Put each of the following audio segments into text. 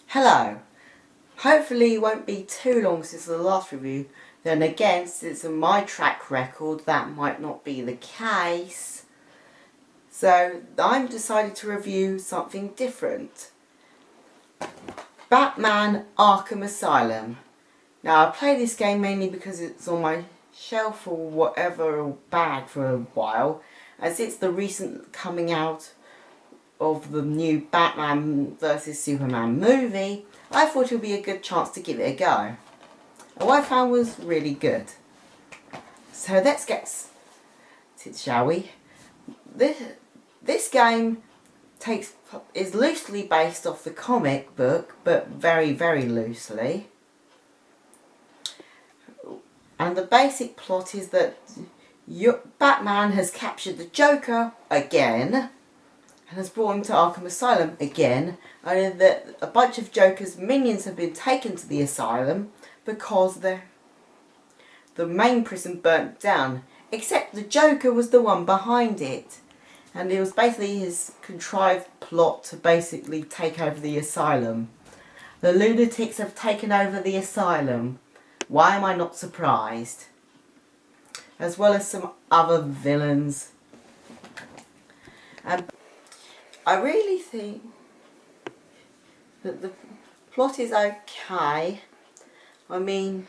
Hello. Hopefully it won't be too long since the last review. Then again, since my track record, that might not be the case. So I'm decided to review something different. Batman Arkham Asylum. Now I play this game mainly because it's on my shelf or whatever, or bag for a while, as it's the recent coming out of the new Batman vs Superman movie. I thought it would be a good chance to give it a go. And what I found was really good. So let's get it, shall we? This game is loosely based off the comic book, but very, very loosely. And the basic plot is that Batman has captured the Joker again, and has brought him to Arkham Asylum again, and that a bunch of Joker's minions have been taken to the asylum because the main prison burnt down, except the Joker was the one behind it. And it was basically his contrived plot to basically take over the asylum. The lunatics have taken over the asylum. Why am I not surprised? As well as some other villains. And I really think that the plot is okay. I mean,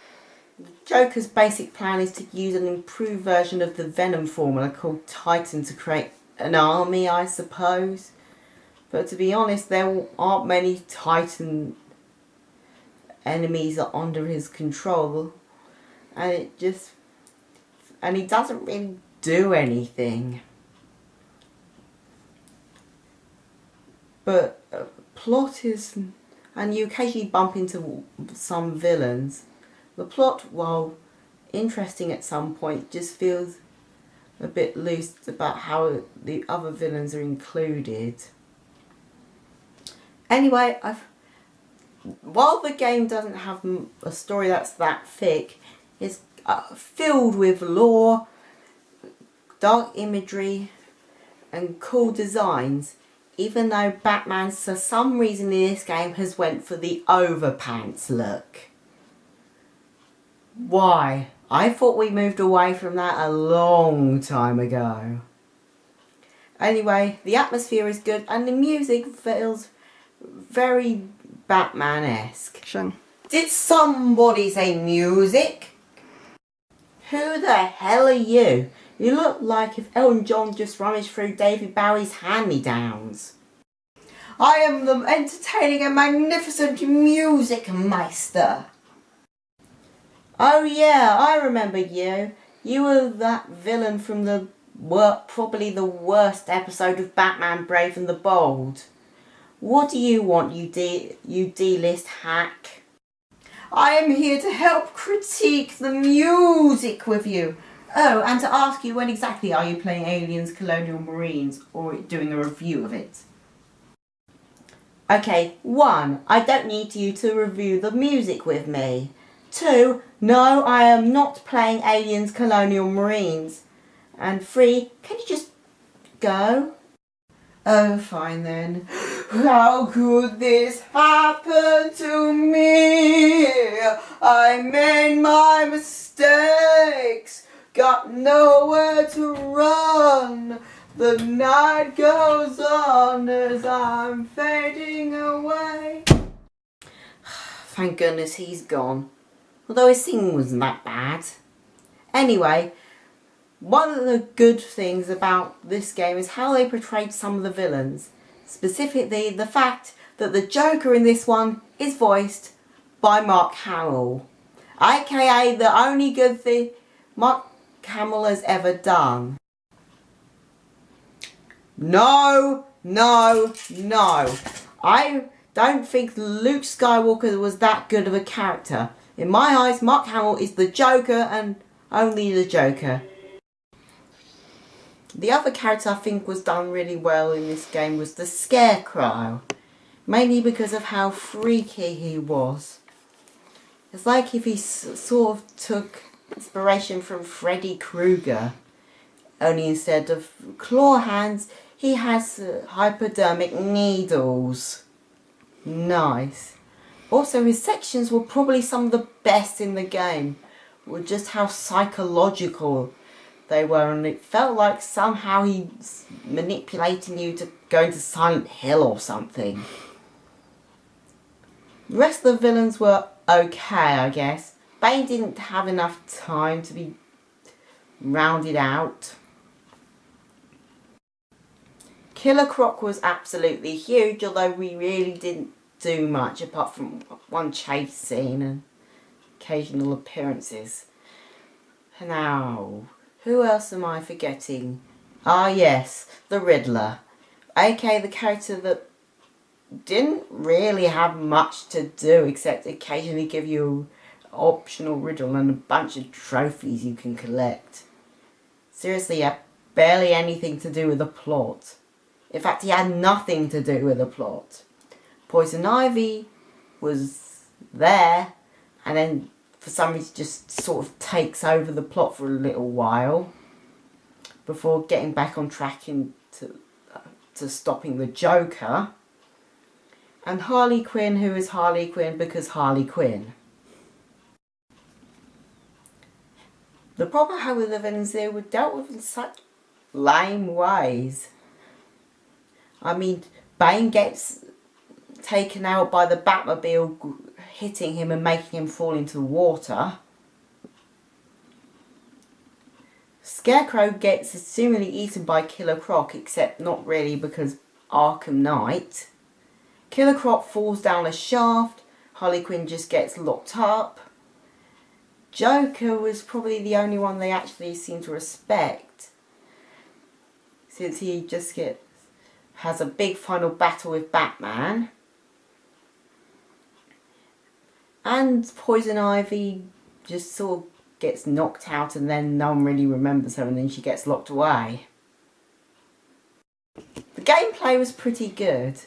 the Joker's basic plan is to use an improved version of the Venom formula called Titan to create an army, I suppose. But to be honest, there aren't many Titan enemies under his control, and he doesn't really do anything. But plot is, and you occasionally bump into some villains. The plot, while interesting at some point, just feels a bit loose about how the other villains are included. Anyway, while the game doesn't have a story that's that thick, it's filled with lore, dark imagery, and cool designs. Even though Batman, for some reason in this game, has went for the overpants look. Why? I thought we moved away from that a long time ago. Anyway, the atmosphere is good and the music feels very Batman-esque. Did somebody say music? Who the hell are you? You look like if Elton John just rummaged through David Bowie's hand-me-downs. I am the entertaining and magnificent music meister. Oh yeah, I remember you. You were that villain from probably the worst episode of Batman Brave and the Bold. What do you want, you D-list hack? I am here to help critique the music with you. Oh, and to ask you, when exactly are you playing Aliens Colonial Marines, or doing a review of it? Okay, 1. I don't need you to review the music with me. 2. No, I am not playing Aliens Colonial Marines. And 3. Can you just go? Oh, fine then. How could this happen to me? I made my mistakes, got nowhere to run. The night goes on as I'm fading away. Thank goodness he's gone. Although his singing wasn't that bad. Anyway, one of the good things about this game is how they portrayed some of the villains. Specifically, the fact that the Joker in this one is voiced by Mark Hamill. AKA the only good thing Mark Hamill has ever done. No. I don't think Luke Skywalker was that good of a character. In my eyes, Mark Hamill is the Joker and only the Joker. The other character I think was done really well in this game was the Scarecrow. Mainly because of how freaky he was. It's like if he sort of took inspiration from Freddy Krueger. Only instead of claw hands, he has hypodermic needles. nice. Also, his sections were probably some of the best in the game. With just how psychological they were, and it felt like somehow he's manipulating you to go into Silent Hill or something. The rest of the villains were okay, I guess. Bane didn't have enough time to be rounded out. Killer Croc was absolutely huge, although we really didn't do much apart from one chase scene and occasional appearances. Now, who else am I forgetting? Ah yes, the Riddler. aka the character that didn't really have much to do except occasionally give you an optional riddle and a bunch of trophies you can collect. Seriously, he had barely anything to do with the plot. In fact, he had nothing to do with the plot. Poison Ivy was there, and then for some reason just sort of takes over the plot for a little while before getting back on track to stopping the Joker. And Harley Quinn, who is Harley Quinn because Harley Quinn. The problem I had with the villains, they were dealt with in such lame ways. I mean, Bane gets taken out by the Batmobile hitting him and making him fall into the water. Scarecrow gets assumedly eaten by Killer Croc, except not really because Arkham Knight. Killer Croc falls down a shaft. Harley Quinn just gets locked up. Joker was probably the only one they actually seem to respect, since he just has a big final battle with Batman. And Poison Ivy just sort of gets knocked out and then no one really remembers her and then she gets locked away. The gameplay was pretty good.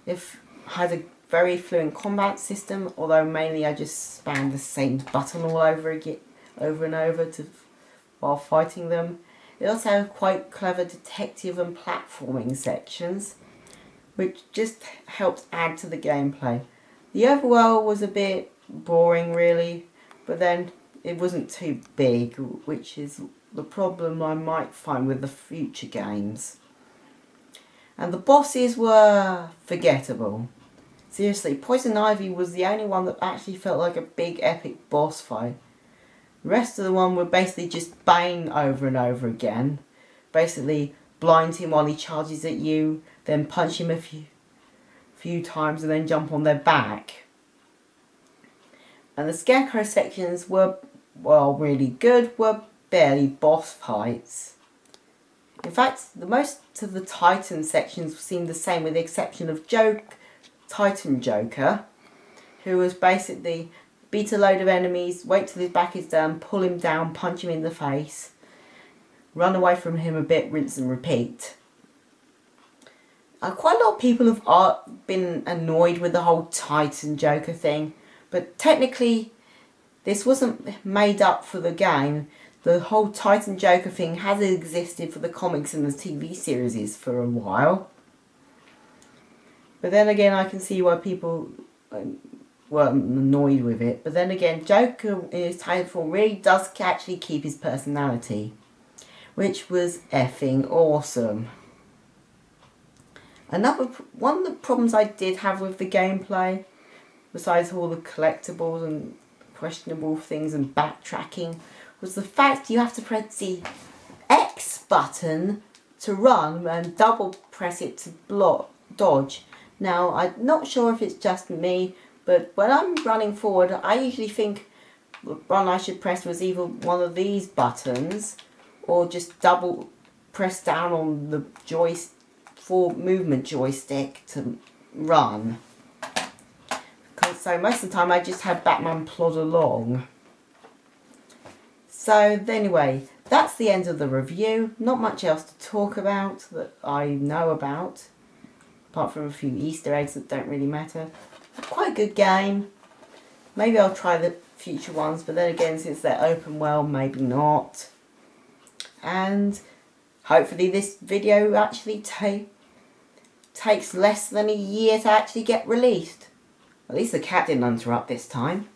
It had a very fluent combat system, although mainly I just spammed the same button all over again, over and over while fighting them. It also had quite clever detective and platforming sections, which just helped add to the gameplay. The overworld was a bit boring really, but then it wasn't too big, which is the problem I might find with the future games. And the bosses were forgettable. Seriously, Poison Ivy was the only one that actually felt like a big epic boss fight. The rest of the one were basically just Bane over and over again. Basically blind him while he charges at you, then punch him a few times and then jump on their back. And the Scarecrow sections were, well, really good, were barely boss fights. In fact, the most of the Titan sections seemed the same with the exception of Titan Joker, who was basically beat a load of enemies, wait till his back is done, pull him down, punch him in the face, run away from him a bit, rinse and repeat. Quite a lot of people have been annoyed with the whole Titan Joker thing, but technically this wasn't made up for the game. The whole Titan Joker thing has existed for the comics and the TV series for a while. But then again, I can see why people were annoyed with it. But then again, Joker in his Titan form really does actually keep his personality, which was effing awesome. One of the problems I did have with the gameplay, besides all the collectibles and questionable things and backtracking, was the fact you have to press the X button to run and double press it to dodge. Now, I'm not sure if it's just me, but when I'm running forward, I usually think the one I should press was either one of these buttons or just double press down on the movement joystick to run. So most of the time I just have Batman plod along. So anyway, that's the end of the review. Not much else to talk about that I know about, apart from a few Easter eggs that don't really matter. Quite a good game. Maybe I'll try the future ones, but then again, since they're open world, maybe not. And hopefully this video actually takes less than a year to actually get released. At least the cat didn't interrupt this time.